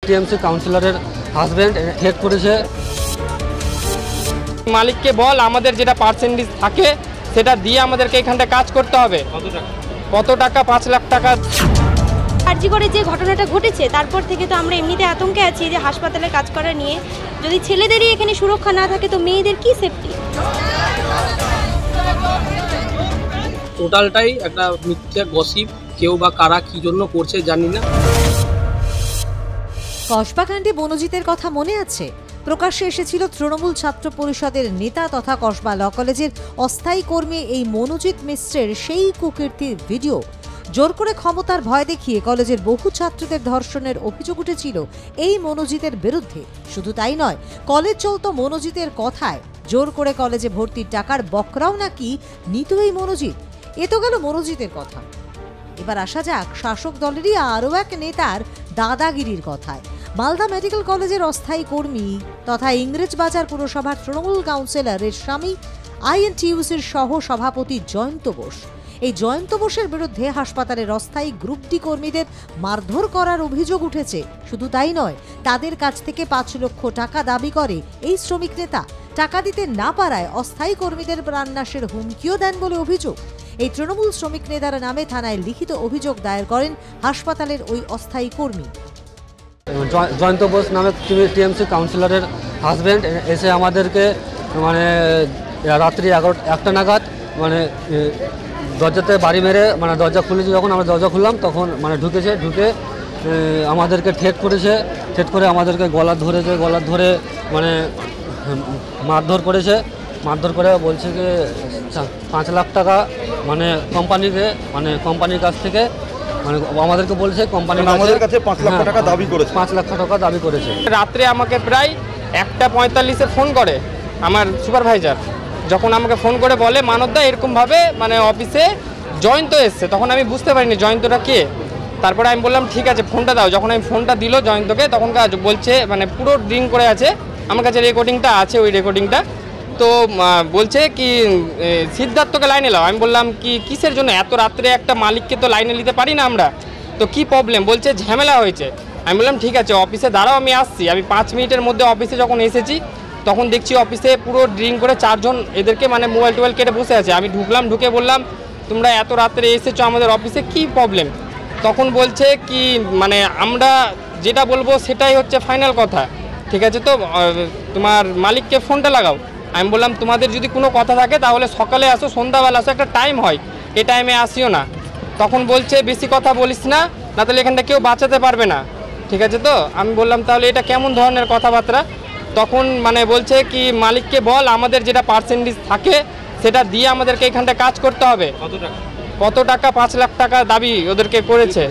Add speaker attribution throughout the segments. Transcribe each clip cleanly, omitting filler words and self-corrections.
Speaker 1: TMC কাউন্সিলরের husband head করেছে।
Speaker 2: মালিককে বল আমাদের যেটা পার্সেন্টেজ থাকে সেটা দিয়ে আমাদেরকে এখানটা কাজ করতে হবে। কত টাকা? 5 লাখ টাকা।
Speaker 3: আরজি করে যে ঘটনাটা ঘটেছে তারপর থেকে তো আমরা এমনিতে আতঙ্কে আছি যে হাসপাতালে কাজ করা নিয়ে যদি ছেলেদেরই এখানে সুরক্ষা না থাকে তো মেয়েদের কি সেফটি?
Speaker 4: টোটালটাই একটা মিথ্যা গসিপ, কেউ বা কারা কি জন্য করছে জানি না।
Speaker 5: কসবাকাণ্ডে বনজিতের কথা মনে আছে? প্রকাশ্যে এসেছিল তৃণমূল ছাত্র পরিষদের নেতা তথা কসবা ল কলেজের অস্থায়ী কর্মী এই মনোজিৎ মিশ্রের সেই কুকীর্তির ভিডিও। জোর করে ক্ষমতার ভয় দেখিয়ে কলেজের বহু ছাত্রদের ধর্ষণের অভিযোগ উঠেছিল এই মনোজিতের বিরুদ্ধে। শুধু তাই নয়, কলেজ চলত মনোজিতের কথায়। জোর করে কলেজে ভর্তির টাকার বকরাও নাকি নিত এই মনোজিৎ। এ তো গেল মনোজিতের কথা। এবার আসা যাক শাসক দলেরই আরও এক নেতার দাদাগিরির কথায়। মালদা মেডিকেল কলেজের অস্থায়ী কর্মী তথা ইংরেজবাজার পুরসভার তৃণমূল কাউন্সিলরের স্বামী আইএনটিইউসির সহ সভাপতি জয়ন্ত বোস। এই জয়ন্ত বোসের বিরুদ্ধে হাসপাতালের অস্থায়ী গ্রুপ ডি কর্মীদের মারধর করার অভিযোগ উঠেছে। শুধু তাই নয়, তাদের কাছ থেকে 5 লক্ষ টাকা দাবি করে এই শ্রমিক নেতা। টাকা দিতে না পারায় অস্থায়ী কর্মীদের প্রাণনাশের হুমকিও দেন বলে অভিযোগ। এই তৃণমূল শ্রমিক নেতার নামে থানায় লিখিত অভিযোগ দায়ের করেন হাসপাতালের ওই অস্থায়ী কর্মী।
Speaker 1: জয়ন্ত বোস নামে টিএমসি কাউন্সিলরের হাজবেন্ড এসে আমাদেরকে রাত্রি 1টা নাগাদ দরজাতে বাড়ি মেরে দরজা খুলেছে। যখন আমরা দরজা খুললাম তখন ঢুকে আমাদেরকে ঠেট করে আমাদেরকে গলা ধরে মারধর করেছে। মারধর করে বলছে কি 5 লাখ টাকা কোম্পানির কাছ থেকে আমাদেরকে বলছে কোম্পানি আমাদের কাছে 5 লাখ টাকা দাবি করেছে। 5 লাখ টাকা দাবি করেছে।
Speaker 2: রাত্রে আমাকে প্রায় 1:45-এ ফোন করে আমার সুপারভাইজার। যখন আমাকে ফোন করে বলে মানবদা এরকমভাবে অফিসে জয়ন্ত এসছে, তখন আমি বুঝতে পারিনি জয়ন্তটা কে। তারপরে আমি বললাম ঠিক আছে ফোনটা দাও। যখন আমি ফোনটা দিল জয়ন্তকে তখন বলছে পুরো ড্রিঙ্ক করে আছে। আমার কাছে রেকর্ডিংটা আছে, ওই রেকর্ডিংটা। তো বলছে কি সিদ্ধার্থকে লাইনে লাও। আমি বললাম কি কিসের জন্য? এত রাত্রে একটা মালিককে তো লাইনে নিতে পারি না আমরা, তো কি প্রবলেম? বলছে ঝামেলা হয়েছে। আমি বললাম ঠিক আছে অফিসে দাঁড়াও, আমি আসছি। আমি 5 মিনিটের মধ্যে অফিসে যখন এসেছি তখন দেখছি অফিসে পুরো ড্রিঙ্ক করে 4 জন এদেরকে মোবাইল কেটে বসে আছে। আমি ঢুকে বললাম তোমরা এত রাত্রে এসেছো আমাদের অফিসে, কি প্রবলেম? তখন বলছে কি আমরা যেটা বলবো সেটাই হচ্ছে ফাইনাল কথা, ঠিক আছে তো তোমার মালিককে ফোনটা লাগাও। আমি বললাম তোমাদের যদি কোনো কথা থাকে তাহলে সকালে আসো, সন্ধ্যাবেলা আসো, একটা টাইম হয়, এই টাইমে আসিও না। তখন বলছে বেশি কথা বলিস না, না তাহলে এখানটা কেউ বাঁচাতে পারবে না, ঠিক আছে তো? আমি বললাম তাহলে এটা কেমন ধরনের কথাবার্তা? তখন বলছে কি মালিককে বল আমাদের যেটা পার্সেন্টেজ থাকে সেটা দিয়ে আমাদেরকে এখানটা কাজ করতে হবে। কত টাকা? 5 লাখ টাকা দাবি ওদেরকে করেছে।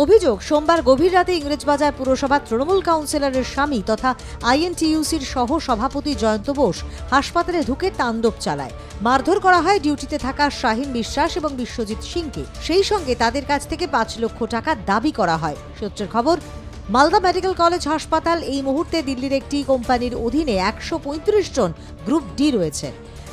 Speaker 5: অভিযোগ, সোমবার গভীর রাতে ইংরেজবাজার পুরসভার তৃণমূল কাউন্সিলরের স্বামী তথা আইএনটিইউসির সহ সভাপতি জয়ন্ত বোস হাসপাতালে ঢুকে তাণ্ডব চালায়। মারধর করা হয় ডিউটিতে থাকা শাহিন বিশ্বাস এবং বিশ্বজিৎ সিংকে। সেই সঙ্গে তাদের কাছ থেকে 5 লক্ষ টাকা দাবি করা হয়। সূত্রের খবর, মালদা মেডিকেল কলেজ হাসপাতাল এই মুহূর্তে দিল্লির একটি কোম্পানির অধীনে 135 জন গ্রুপ ডি রয়েছে,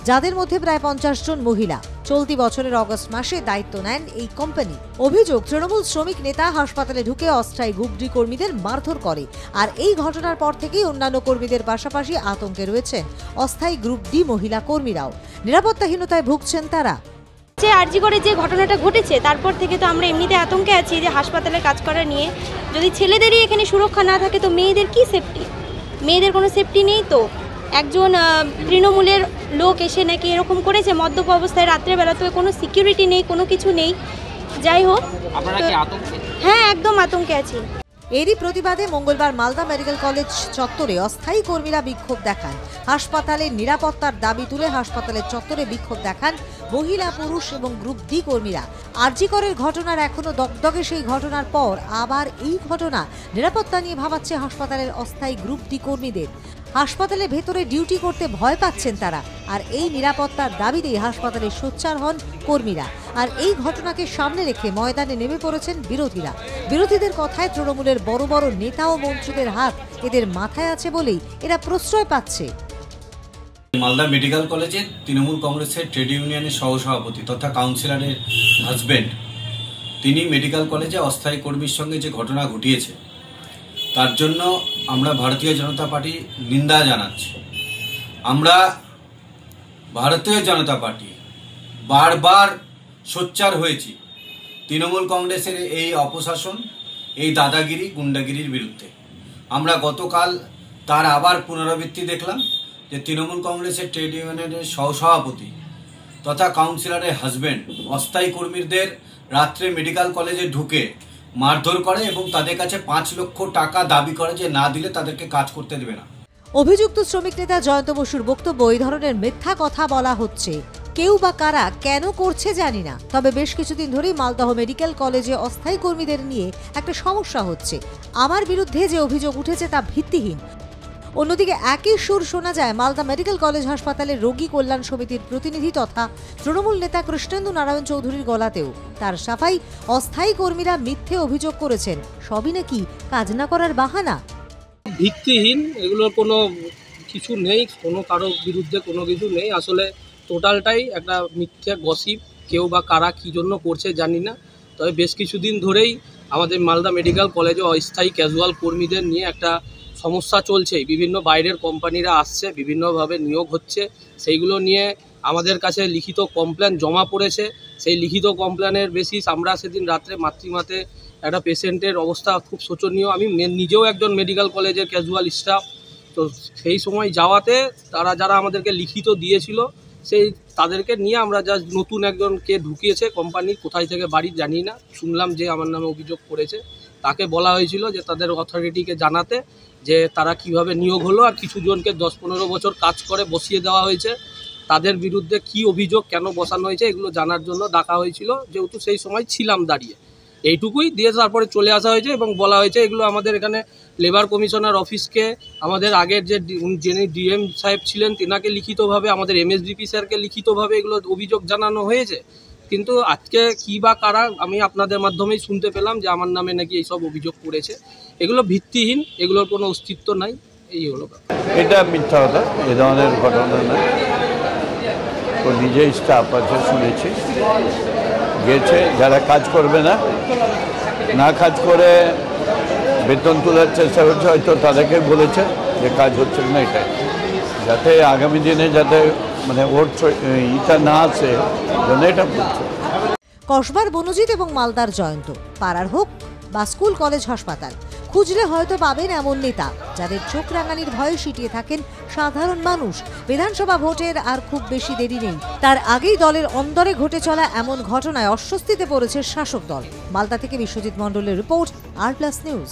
Speaker 5: যাদের মধ্যে প্রায় 50 জন মহিলা। চলতি বছরের অগস্ট মাসে দায়িত্ব নেন এই কোম্পানি। অভিযোগ, তৃণমূল শ্রমিক নেতা হাসপাতালে ঢুকে অস্থায়ী গ্রুপ ডি কর্মীদের মারধর করে। আর এই ঘটনার পর থেকেই অন্যান্য কর্মীদের পাশাপাশি আতঙ্কে রয়েছেন অস্থায়ী গ্রুপ ডি মহিলা কর্মীরাও। নিরাপত্তাহীনতায় ভুগছেন তারা।
Speaker 3: আরজি করে যে ঘটনাটা ঘটেছে তারপর থেকে তো আমরা এমনিতে আতঙ্কে আছি যে হাসপাতালে কাজ করা নিয়ে যদি ছেলেদেরই এখানে সুরক্ষা না থাকে তো মেয়েদের কি সেফটি? মেয়েদের কোনো সেফটি নেই তো। একজন তৃণমূলের লোক এসে নাকি এরকম করেছে মদ্যপ অবস্থায় রাত্রেবেলা, তো কোনো সিকিউরিটি নেই, কোনো কিছু নেই। যাই হোক, হ্যাঁ একদম আতঙ্কে আছি।
Speaker 5: এরই প্রতিবাদে মঙ্গলবার মালদা মেডিকেল কলেজ চত্বরে অস্থায়ী কর্মীরা বিক্ষোভ দেখান। হাসপাতালের নিরাপত্তার দাবি তুলে হাসপাতালের চত্বরে বিক্ষোভ দেখান মহিলা, পুরুষ এবং গ্রুপ ডি কর্মীরা। আরজি করের ঘটনার এখনো দগদগে সেই ঘটনার পর আবার এই ঘটনা নিরাপত্তা নিয়ে ভাবাচ্ছে হাসপাতালের অস্থায়ী গ্রুপ ডি কর্মীদের। হাসপাতালের ভেতরে ডিউটি করতে ভয় পাচ্ছেন তারা। আর এই নিরাপত্তার দাবিতেই হাসপাতালে সোচ্চার হন কর্মীরা। আর এই ঘটনাকে সামনে রেখে ময়দানে নেমে পড়েছেন বিরোধীরা। বিরোধীদের কথায় তৃণমূলের বড় বড় নেতা ও মন্ত্রীদের হাত এদের মাথায় আছে বলেই এরা প্রশ্রয় পাচ্ছে।
Speaker 6: মালদা মেডিকেল কলেজে তৃণমূল কংগ্রেসের ট্রেড ইউনিয়নের সহসভাপতি তথা কাউন্সিলরের হাজবেন্ড, তিনি মেডিকেল কলেজে অস্থায়ী কর্মীর সঙ্গে যে ঘটনা ঘটিয়েছে তার জন্য আমরা ভারতীয় জনতা পার্টি নিন্দা জানাচ্ছি। আমরা ভারতীয় জনতা পার্টি বারবার সোচ্চার হয়েছি তৃণমূল কংগ্রেসের এই অপশাসন, এই দাদাগিরি, গুন্ডাগিরির বিরুদ্ধে। আমরা গতকাল তার আবার পুনরাবৃত্তি দেখলাম যে তৃণমূল কংগ্রেসের ট্রেড ইউনিয়নের সহসভাপতি তথা কাউন্সিলরের হাজব্যান্ড অস্থায়ী কর্মীদের রাত্রে মেডিকেল কলেজে ঢুকে মারধর করে এবং তাদের কাছে 5 লক্ষ টাকা দাবি করে যে না দিলে তাদেরকে কাজ করতে দেবে না।
Speaker 5: অভিযুক্ত শ্রমিক নেতা জয়ন্ত বসুর বক্তব্য, এই ধরনের মিথ্যা কথা বলা হচ্ছে, কেউ বা কারা কেন করছে জানি না, তবে বেশ কিছুদিন ধরেই মালদহ মেডিকেল কলেজে অস্থায়ী কর্মীদের নিয়ে একটা সমস্যা হচ্ছে। আমার বিরুদ্ধে যে অভিযোগ উঠেছে তা ভিত্তিহীন। অন্যদিকে একই সুর শোনা যায় মালদা মেডিকেল কলেজ হাসপাতালের রোগী কল্যাণ সমিতির প্রতিনিধি তথা তৃণমূল নেতা কৃষ্ণেন্দু নারায়ণ চৌধুরীর গলাতেও। তার সাফাই, অস্থায়ী কর্মীরা মিথ্যে অভিযোগ করেছেন, সবই নাকি কাজ না করার বাহানা।
Speaker 4: ভিত্তিহীন, এগুলোর কোনো কিছু নেই, কোনো কারো বিরুদ্ধে কোনো কিছু নেই। আসলে টোটালটাই একটা মিথ্যে গসিপ, কেউ বা কারা কী জন্য করছে জানি না। তবে বেশ কিছুদিন ধরেই আমাদের মালদা মেডিকেল কলেজে অস্থায়ী ক্যাজুয়াল কর্মীদের নিয়ে একটা সমস্যা চলছে। বিভিন্ন বাইরের কোম্পানিরা আসছে, বিভিন্নভাবে নিয়োগ হচ্ছে, সেইগুলো নিয়ে আমাদের কাছে লিখিত কমপ্লেন জমা পড়েছে। সেই লিখিত কমপ্লেনের বেসিস আমরা সেদিন রাত্রে মাতৃমাতে একটা পেশেন্টের অবস্থা খুব শোচনীয়। আমি নিজেও একজন মেডিকেল কলেজের ক্যাজুয়াল স্টাফ, তো সেই সময় যাওয়াতে যারা আমাদেরকে লিখিত দিয়েছিল তাদেরকে নিয়ে আমরা যা নতুন একজনকে ঢুকিয়েছে কোম্পানি, কোথায় থেকে বাড়ি জানি না, শুনলাম যে আমার নামে অভিযোগ করেছে, তাকে বলা হয়েছিল যে তাদের অথরিটিকে জানাতে যে তারা কিভাবে নিয়োগ হলো, আর কিছু জনকে 10-15 বছর কাজ করে বসিয়ে দেওয়া হয়েছে, তাদের বিরুদ্ধে কি অভিযোগ, কেন বসানো হয়েছে, এগুলো জানার জন্য ডাকা হয়েছিল। যেহেতু সেই সময় ছিলাম দাঁড়িয়ে, এইটুকুই দিয়ে তারপরে চলে আসা হয়েছে এবং বলা হয়েছে এগুলো আমাদের এখানে লেবার কমিশনার অফিসকে, আমাদের আগের যিনি ডিএম সাহেব ছিলেন তিনাকে লিখিতভাবে, আমাদের এমএসডিপি স্যারকে লিখিতভাবে এগুলো অভিযোগ জানানো হয়েছে। কিন্তু আজকে কী বা কারা, আমি আপনাদের মাধ্যমেই শুনতে পেলাম যে আমার নামে নাকি এইসব অভিযোগ করেছে। এগুলো ভিত্তিহীন, এগুলোর কোনো অস্তিত্ব নাই। এই হলো
Speaker 7: এটা মিথ্যা কথা, এ ধরনের ঘটনা নয়। ও নিজেই স্টাফ আছে শুনেছি, গেছে, যারা কাজ করবে না কাজ করে বেতন তোলার চেষ্টা করছে, হয়তো তাদেরকে বলেছে যে কাজ হচ্ছে না, এটাই যাতে আগামী দিনে যাতে মানে ওর ইটা না আসে জন্য এটা বলছে।
Speaker 5: কসবার বনজিৎ এবং মালদার জয়ন্ত, পাড়ার হোক বা স্কুল কলেজ হাসপাতাল, খুঁজলে হয়তো পাবেন এমন নেতা যাদের চোখ রাঙানির ভয়ে সিটিয়ে থাকেন সাধারণ মানুষ। বিধানসভা ভোটের আর খুব বেশি দেরি নেই, তার আগেই দলের অন্দরে ঘটে চলা এমন ঘটনায় অস্বস্তিতে পড়েছে শাসক দল। মালদা থেকে বিশ্বজিৎ মণ্ডলের রিপোর্ট, আর প্লাস নিউজ।